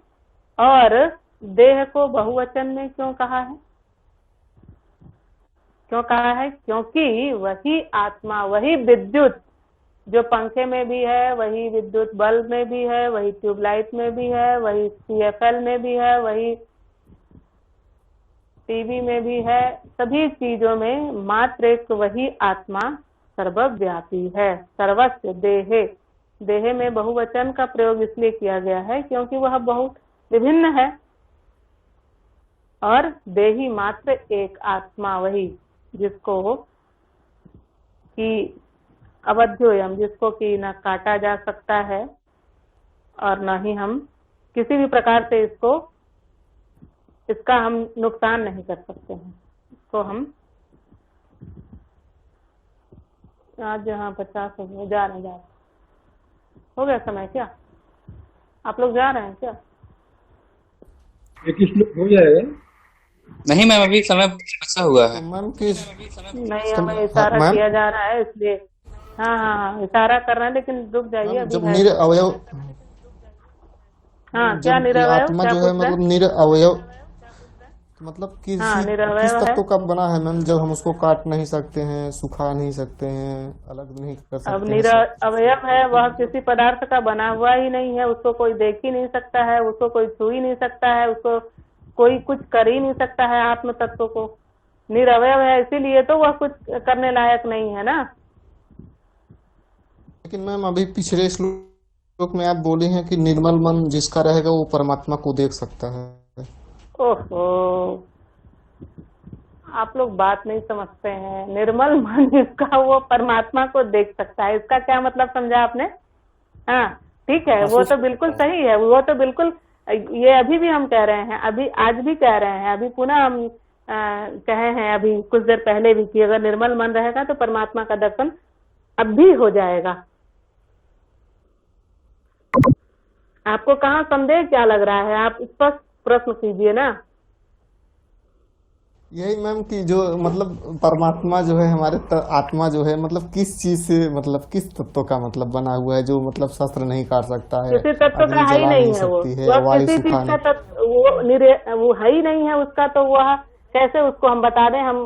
और देह को बहुवचन में क्यों कहा है? क्यों कहा है? क्योंकि वही आत्मा, वही विद्युत जो पंखे में भी है, वही विद्युत बल्ब में भी है, वही ट्यूबलाइट में भी है, वही CFL में भी है, वही टीवी में भी है, सभी चीजों में मात्र एक वही आत्मा सर्वव्यापी है। सर्वस्य देहे, देहे में बहुवचन का प्रयोग इसलिए किया गया है क्योंकि वह बहुत विभिन्न है, और देही मात्र एक आत्मा वही, जिसको कि अवध्योयम, जिसको कि न काटा जा सकता है और न ही हम किसी भी प्रकार से इसका हम नुकसान नहीं कर सकते हैं। इसको हम आज यहाँ 50 जा रहे हो गया समय क्या? आप लोग जा रहे हैं क्या? हो जाएगा। नहीं मैम, अभी समय बचा हुआ है। मैम किस नहीं, हमें इशारा किया जा रहा है इसलिए। हाँ, इशारा कर रहे हैं, लेकिन रुक जाइए, अभी जब है। निर अवयव, हाँ, क्या जब निरवयव, आत्मा क्या जो है पूछ रहे हैं? मतलब निर अवयव, मतलब किस निरवयव है। तत्व का बना है मैम? जब हम उसको काट नहीं सकते हैं, सुखा नहीं सकते हैं, अलग नहीं कर अब सकते हैं। निरवयव है, वह किसी पदार्थ का बना हुआ ही नहीं है, उसको कोई देख ही नहीं सकता है, उसको कोई छू ही नहीं सकता है, उसको कोई कुछ कर ही नहीं सकता है। आत्म तत्व को निरवयव है, इसीलिए तो वह कुछ करने लायक नहीं है ना। लेकिन मैम अभी पिछले श्लोक में आप बोले हैं कि निर्मल मन जिसका रहेगा वो परमात्मा को देख सकता है। ओहो, आप लोग बात नहीं समझते हैं। निर्मल मन जिसका वो परमात्मा को देख सकता है, इसका क्या मतलब समझा आपने? हाँ, ठीक है, वो तो बिल्कुल सही है, वो तो बिल्कुल, ये अभी भी हम कह रहे हैं, अभी आज भी कह रहे हैं, अभी पुनः हम कहे हैं अभी कुछ देर पहले भी कि अगर निर्मल मन रहेगा तो परमात्मा का दर्शन अब भी हो जाएगा। आपको कहाँ संदेह क्या लग रहा है? आप स्पष्ट प्रश्न कीजिए ना। यही मैम कि जो मतलब परमात्मा जो है हमारे आत्मा जो है मतलब किस चीज से, मतलब किस तत्व का मतलब बना हुआ है, जो मतलब शस्त्र नहीं काट सकता है, किसी तत्व का अग्नि है ही जला नहीं है, सकती है, वो वायु किसी चीज सुखा का तत्व वो है ही नहीं है उसका, तो वह कैसे उसको हम बता दें? हम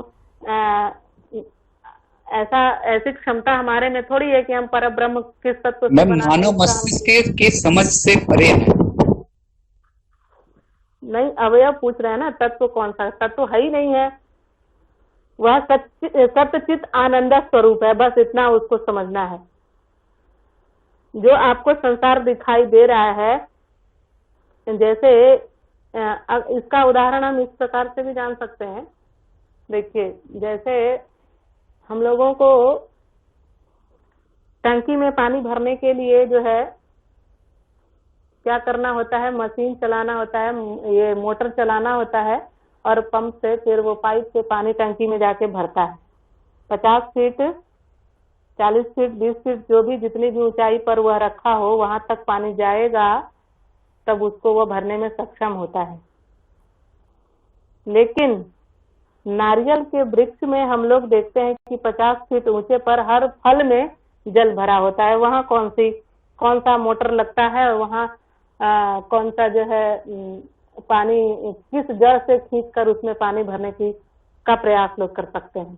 ऐसी क्षमता हमारे में थोड़ी है कि हम पर ब्रह्म किस तत्व से मैम बना है मानव उसका मस्तिष्क के समझ से परे है। नहीं, अवयव पूछ रहे हैं ना, तत्व कौन सा? तत्व है ही नहीं है, वह सत्यचित आनंद स्वरूप है, बस इतना उसको समझना है। जो आपको संसार दिखाई दे रहा है, जैसे इसका उदाहरण हम इस प्रकार से भी जान सकते हैं। देखिए, जैसे हम लोगों को टंकी में पानी भरने के लिए जो है क्या करना होता है? मशीन चलाना होता है, ये मोटर चलाना होता है, और पंप से फिर वो पाइप से पानी टंकी में जाके भरता है। 50 फीट, 40 फीट, 20 फीट, जो भी जितनी भी ऊंचाई पर वह रखा हो, वहां तक पानी जाएगा, तब उसको वह भरने में सक्षम होता है। लेकिन नारियल के वृक्ष में हम लोग देखते हैं कि 50 फीट ऊंचे पर हर फल में जल भरा होता है। वहां कौन सा मोटर लगता है? वहां कौन सा जो है पानी किस जड़ से खींचकर उसमें पानी भरने का प्रयास लोग कर सकते हैं?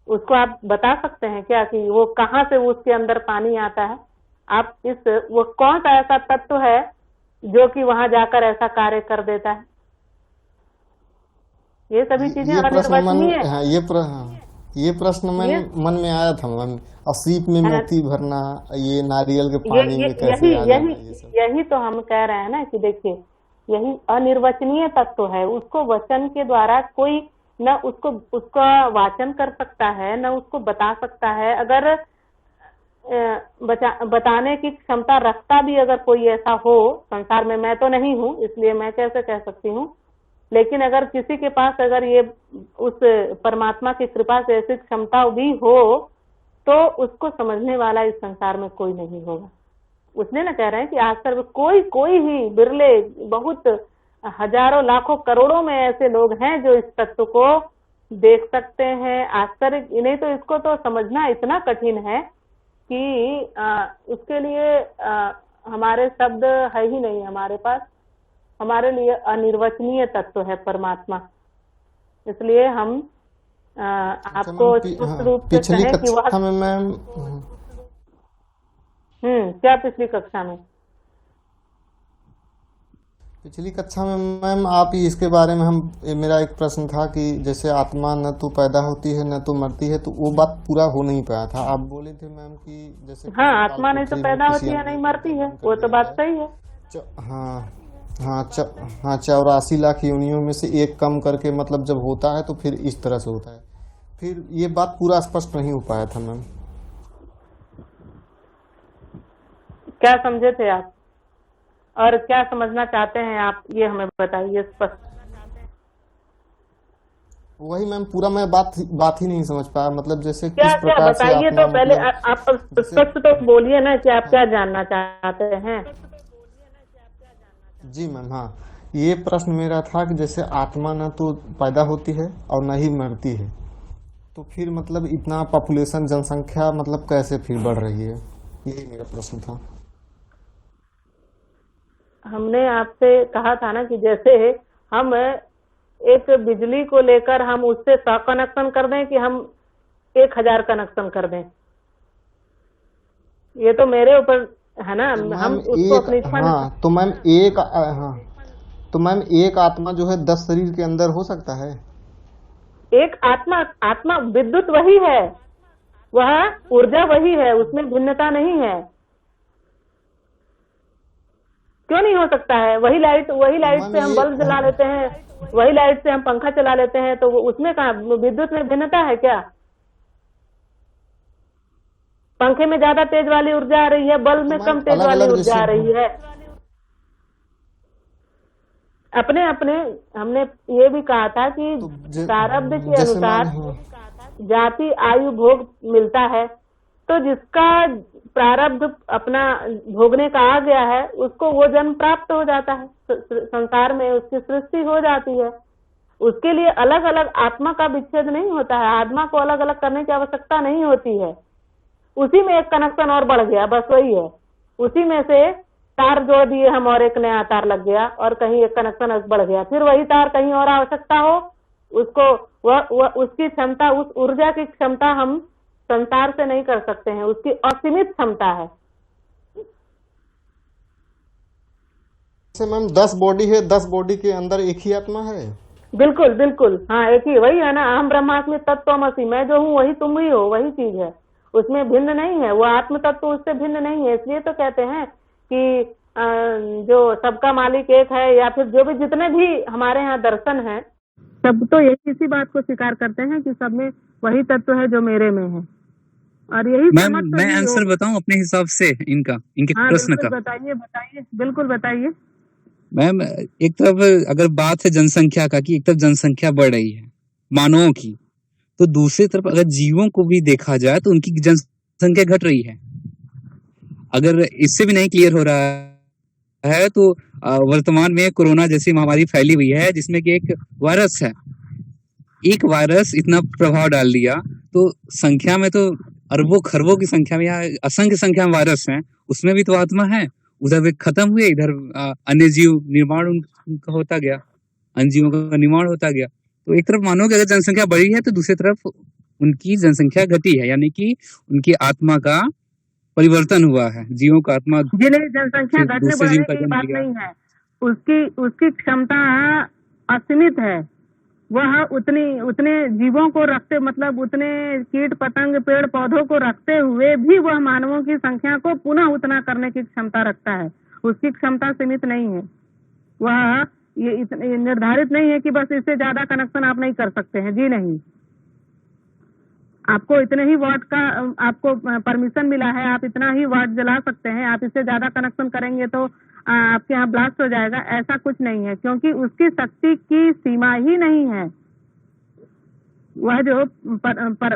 उसको आप बता सकते हैं क्या कि वो कहाँ से उसके अंदर पानी आता है? आप वो कौन सा ऐसा तत्व है जो कि वहां जाकर ऐसा कार्य कर देता है? ये सभी चीजें अनिर्वचनीय है। ये प्रश्न मन में आया था मैम। सीप में मोती भरना, ये नारियल के पानी में कैसे आ जाना, यही तो हम कह रहे हैं ना कि देखिए, यही अनिर्वचनीय तत्व है। उसको वचन के द्वारा कोई न उसका वाचन कर सकता है, न उसको बता सकता है। अगर बताने की क्षमता रखता भी अगर कोई ऐसा हो संसार में, मैं तो नहीं हूँ इसलिए मैं कैसे कह सकती हूँ, लेकिन अगर किसी के पास अगर ये उस परमात्मा की कृपा से ऐसी क्षमता भी हो, तो उसको समझने वाला इस संसार में कोई नहीं होगा। उसने ना कह रहे हैं कि आश्चर्य, कोई ही बिरले, बहुत हजारों लाखों करोड़ों में ऐसे लोग हैं जो इस तत्व को देख सकते हैं। आश्चर्य नहीं तो इसको तो समझना इतना कठिन है कि उसके लिए हमारे शब्द है ही नहीं हमारे पास। हमारे लिए अनिर्वचनीय तत्व है परमात्मा। इसलिए हम अच्छा आपको मैम, स्पष्ट हाँ, रूप से पिछली कहें कि वह कक्षा में मैम, क्या पिछली कक्षा में? पिछली कक्षा में मैम आप ही इसके बारे में मेरा एक प्रश्न था कि जैसे आत्मा न तो पैदा होती है न तो मरती है, तो वो बात पूरा हो नहीं पाया था। आप बोले थे मैम कि जैसे हाँ, किसी आत्मा नहीं तो पालतू पैदा में किसी होती है, अंडे नहीं को मरती है, दफन कर वो तो दिया बात जाए। सही है। हाँ हाँ, हाँ, 84 लाख योनियों में से एक कम करके मतलब जब होता है तो फिर इस तरह से होता है। फिर ये बात पूरा स्पष्ट नहीं हो पाया था मैम। क्या समझे थे आप और क्या समझना चाहते हैं आप, ये हमें बताइए स्पष्ट। वही मैम, पूरा मैं बात ही नहीं समझ पाया, मतलब जैसे क्या किस क्या प्रकार से बताइए आत्मा तो पहले मतलब आप जैसे, स्पष्ट तो बोलिए ना कि आप हाँ क्या जानना चाहते हैं। जी मैम, हाँ, ये प्रश्न मेरा था कि जैसे आत्मा न तो पैदा होती है और न ही मरती है, तो फिर मतलब इतना पॉपुलेशन जनसंख्या मतलब कैसे फिर बढ़ रही है, यही मेरा प्रश्न था। हमने आपसे कहा था ना कि जैसे हम एक बिजली को लेकर हम उससे 100 कनेक्शन कर दें कि हम 1000 कनेक्शन कर दें, ये तो मेरे ऊपर है ना, तो हम मैम उसको एक, अपनी इच्छा हाँ, अनुसार। तो मैम हाँ, तो मैम एक आत्मा जो है 10 शरीर के अंदर हो सकता है? एक आत्मा, आत्मा विद्युत वही है, वह ऊर्जा वही है, उसमें भिन्नता नहीं है। क्यों नहीं हो सकता है? वही तो लाइट मैम से हम ये, बल्ब जला लेते हैं, वही लाइट से हम पंखा चला लेते हैं, तो उसमें कहाँ विद्युत में भिन्नता है क्या? पंखे में ज्यादा तेज वाली ऊर्जा आ रही है, बल्ब तो में मैम कम तेज अलग वाली अलग ऊर्जा जैसे, आ हाँ, रही है। अपने अपने हमने ये भी कहा था कि तो प्रारब्ध के जैसे मैम, अनुसार हाँ, जाति आयु भोग मिलता है, तो जिसका प्रारब्ध अपना भोगने का आ गया है उसको वो जन्म प्राप्त हो जाता है, संसार में उसकी सृष्टि हो जाती है। उसके लिए अलग अलग आत्मा का विच्छेद नहीं होता है, आत्मा को अलग अलग करने की आवश्यकता नहीं होती है। उसी में एक कनेक्शन और बढ़ गया, बस वही है। उसी में से तार जोड़ दिए हम और एक नया तार लग गया और कहीं एक कनेक्शन बढ़ गया, फिर वही तार कहीं और आवश्यकता हो उसको, वह उसकी क्षमता, उस ऊर्जा की क्षमता हम संसार से नहीं कर सकते हैं, उसकी असीमित क्षमता है। जैसे मैम 10 बॉडी है, 10 बॉडी के अंदर एक ही आत्मा है? बिल्कुल बिल्कुल, हाँ, एक ही, वही है ना, अहम ब्रह्मास्मि तत्त्वमसि, मैं जो हूँ वही तुम ही हो, वही चीज है, उसमें भिन्न नहीं है। वो आत्म तत्व उससे भिन्न नहीं है। इसलिए तो कहते हैं कि जो सबका मालिक एक है, या फिर जो भी जितने भी हमारे यहाँ दर्शन है, सब तो यही इसी बात को स्वीकार करते हैं कि सब में वही तत्व है जो मेरे में है, और यही मैम समझ तो मैं ही आंसर योग। बताऊं अपने हिसाब से इनके हाँ प्रश्न बिल्कुल का। बताइए, बताइए, बिल्कुल बताइए। मैम एक तरफ अगर बात है जनसंख्या का कि एक तरफ जनसंख्या बढ़ रही है मानवों की, तो दूसरी तरफ अगर जीवों को भी देखा जाए तो उनकी जनसंख्या घट रही है। अगर इससे भी नहीं क्लियर हो रहा है तो वर्तमान में कोरोना जैसी महामारी फैली हुई है जिसमें कि एक वायरस है। एक वायरस इतना प्रभाव डाल दिया तो संख्या में तो अरबों खरबों की संख्या में, यहाँ असंख्य संख्या में वायरस हैं, उसमें भी तो आत्मा है। उधर वे खत्म हुए, इधर अन्य जीव निर्माण उनका होता गया, अन्य जीवों का निर्माण होता गया। तो एक तरफ मानो कि अगर जनसंख्या बढ़ी है तो दूसरी तरफ उनकी जनसंख्या घटी है, यानी कि उनकी आत्मा का परिवर्तन हुआ है, जीवों का आत्मा जी नहीं, जनसंख्या फिर घटने दूसरे जीव बढ़ने का की जन्म बात लिया। नहीं है, उसकी उसकी क्षमता असीमित है। वह उतने जीवों को रखते, मतलब उतने कीट पतंग पेड़ पौधों को रखते हुए भी वह मानवों की संख्या को पुनः उतना करने की क्षमता रखता है। उसकी क्षमता सीमित नहीं है। वह ये निर्धारित नहीं है कि बस इससे ज्यादा कनेक्शन आप नहीं कर सकते हैं, जी नहीं। आपको इतने ही वाट का आपको परमिशन मिला है, आप इतना ही वाट जला सकते हैं, आप इससे ज्यादा कनेक्शन करेंगे तो आपके यहाँ ब्लास्ट हो जाएगा, ऐसा कुछ नहीं है, क्योंकि उसकी शक्ति की सीमा ही नहीं है। वह जो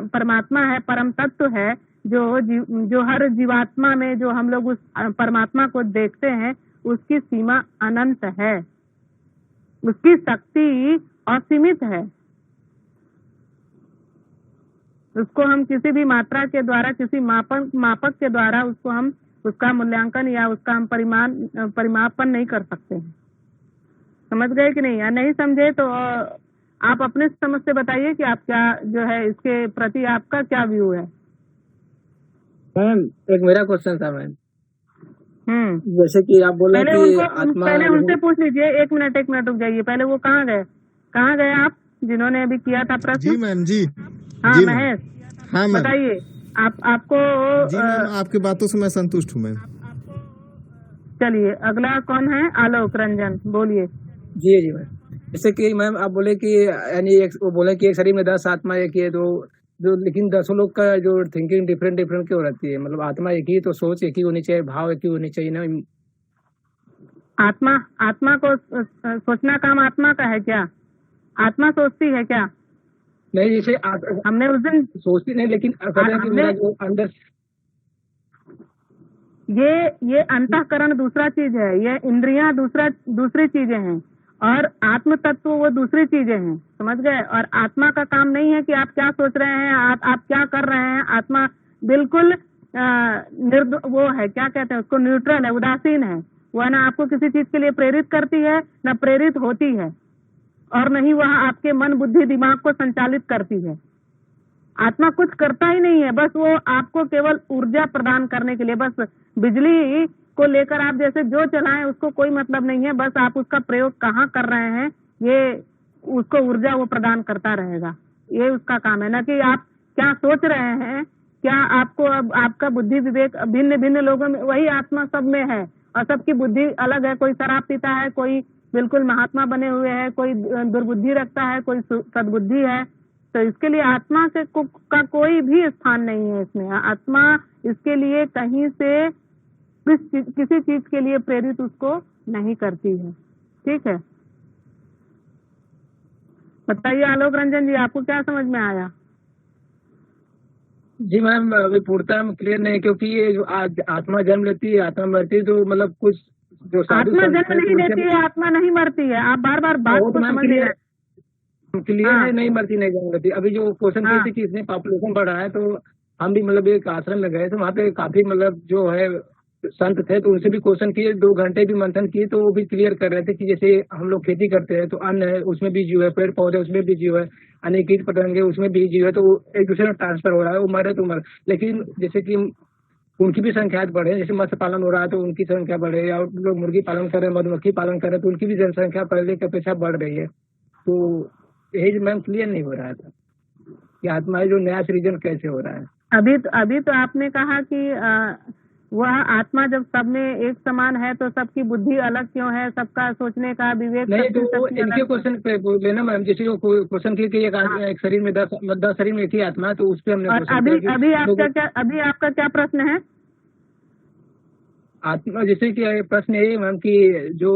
परमात्मा है, परम तत्व है, जो हर जीवात्मा में जो हम लोग उस परमात्मा को देखते हैं, उसकी सीमा अनंत है, उसकी शक्ति असीमित है। उसको हम किसी भी मात्रा के द्वारा, किसी मापक के द्वारा उसको हम उसका मूल्यांकन या उसका हम परिमापन नहीं कर सकते हैं। समझ गए कि नहीं? या नहीं समझे तो आप अपने समझ से बताइए कि आप क्या जो है इसके प्रति आपका क्या व्यू है। मैम एक मेरा क्वेश्चन था मैम, हम्म जैसे कि आप बोले पहले कि उनको आत्मा पहले उनसे पूछ लीजिए। एक मिनट रुक जाइए। पहले वो कहाँ गए आप जिन्होंने अभी किया था जी प्रश्न? मैम जी। हाँ जी मैम। महेश, हाँ मैम। बताइए। आपको जी मैम, आपकी बातों से मैं संतुष्ट हूँ मैम। चलिए अगला कौन है? आलोक रंजन, बोलिए। जी जी मैम, जैसे कि मैम आप बोले कि यानी वो बोले कि एक शरीर में 10 आत्मा एक ही है, तो जो लेकिन 10 लोग का जो थिंकिंग डिफरेंट डिफरेंट क्यों रहती है? मतलब आत्मा एक ही, तो सोच एक ही होनी चाहिए, भाव एक ही होनी चाहिए ना। आत्मा को सोचना काम आत्मा का है क्या? आत्मा सोचती है क्या? नहीं, जैसे हमने उस दिन सोचती नहीं, लेकिन कहते हैं कि हमने मेरा जो अंदर ये अंतःकरण दूसरा चीज है, ये इंद्रियां दूसरी चीजें हैं, और आत्म तत्व वो दूसरी चीजें हैं, समझ गए? और आत्मा का काम नहीं है कि आप क्या सोच रहे हैं, आप क्या कर रहे हैं। आत्मा बिल्कुल वो है, क्या कहते हैं उसको, न्यूट्रल है, उदासीन है। वो है ना आपको किसी चीज के लिए प्रेरित करती है, न प्रेरित होती है, और नहीं वह आपके मन बुद्धि दिमाग को संचालित करती है। आत्मा कुछ करता ही नहीं है, बस वो आपको केवल ऊर्जा प्रदान करने के लिए, बस बिजली को लेकर आप जैसे जो चलाएं उसको कोई मतलब नहीं है, बस आप उसका प्रयोग कहाँ कर रहे हैं ये उसको ऊर्जा वो प्रदान करता रहेगा। ये उसका काम है, ना कि आप क्या सोच रहे हैं। क्या आपको अब आपका बुद्धि विवेक भिन्न भिन्न लोगों में, वही आत्मा सब में है, और सबकी बुद्धि अलग है। कोई शराब पीता है, कोई बिल्कुल महात्मा बने हुए है, कोई दुर्बुद्धि रखता है, कोई सद्बुद्धि है। तो इसके लिए आत्मा का कोई भी स्थान नहीं है इसमें। आत्मा इसके लिए कहीं से किसी चीज के लिए प्रेरित उसको नहीं करती है। ठीक है, बताइए आलोक रंजन जी, आपको क्या समझ में आया? जी मैम, अभी पूर्णतः क्लियर नहीं, क्योंकि ये जो आज आत्मा जन्म लेती है, आत्मा मरती है, तो मतलब कुछ जो साधु आत्मा संत जन्म हैं, नहीं तो लेती है, आत्मा नहीं मरती है। आप बार बार बात वो तो को मैम समझ नहीं रहे। क्लियर हाँ है, नहीं मरती नहीं जन्म लेती। अभी जो क्वेश्चन किए हाँ थे कि इसमें पॉपुलेशन बढ़ रहा है, तो हम भी मतलब एक आश्रम में गए, तो वहाँ पे काफी मतलब जो है संत थे, तो उनसे भी क्वेश्चन किए, 2 घंटे भी मंथन किए, तो वो भी क्लियर कर रहे थे कि जैसे हम लोग खेती करते हैं तो अन्न है, उसमें भी जीव है, पेड़ पौधे उसमें भी जीव है, अनेक कीट पतंगे उसमें भी जीव है, तो वो एक दूसरे में ट्रांसफर हो रहा है, वो मरे तो मर। लेकिन जैसे कि उनकी भी संख्या बढ़े, जैसे मत्स्य पालन हो रहा है तो उनकी संख्या बढ़े, या लोग मुर्गी पालन कर रहे हैं, मधुमक्खी पालन कर रहे हैं, तो उनकी भी जनसंख्या पहले की अपेक्षा बढ़ रही है। तो यही मैम क्लियर नहीं हो रहा था कि आत्मा जो नया सृजन कैसे हो रहा है। अभी तो आपने कहा कि वह आत्मा जब सब में एक समान है तो सबकी बुद्धि अलग क्यों है, सबका सोचने का विवेक नहीं, तो शक्ति वो सबकी इनके अलग। क्वेश्चन पे लेना मैम, जैसे वो क्वेश्चन किए कि एक शरीर में 10 शरीर में एक ही आत्मा है, तो उस पर हमने और क्वेश्चन किया कि अभी आपका क्या प्रश्न है? आत्मा, जैसे कि प्रश्न यही है मैम कि जो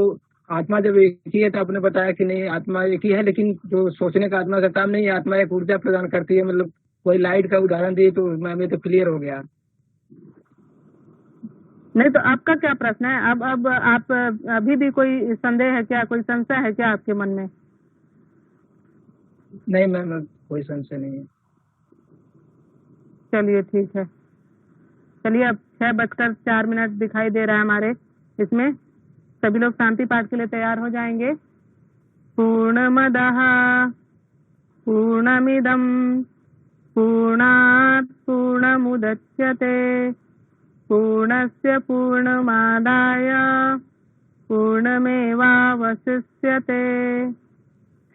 आत्मा जब एक ही है, तो आपने बताया कि नहीं आत्मा एक ही है, लेकिन जो सोचने का आत्मा का काम नहीं है, आत्मा एक ऊर्जा प्रदान करती है, मतलब कोई लाइट का उदाहरण दिए, तो मैम ये तो क्लियर हो गया। नहीं तो आपका क्या प्रश्न है? अब आप अभी भी कोई संदेह है क्या, कोई संशय है क्या आपके मन में? नहीं मैम, अब कोई संशय नहीं है। चलिए ठीक है। चलिए अब 6:04 दिखाई दे रहा है हमारे इसमें। सभी लोग शांति पाठ के लिए तैयार हो जाएंगे। पूर्णमदः पूर्णमिदं पूर्णात् पूर्णमुदच्यते पूर्णस्य पूर्णमादाय पूर्णमेवावशिष्यते।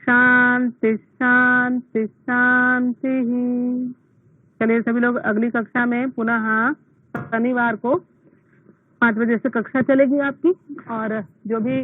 शांति शांति शांति। चलिए सभी लोग, अगली कक्षा में पुनः शनिवार को 5 बजे से कक्षा चलेगी आपकी, और जो भी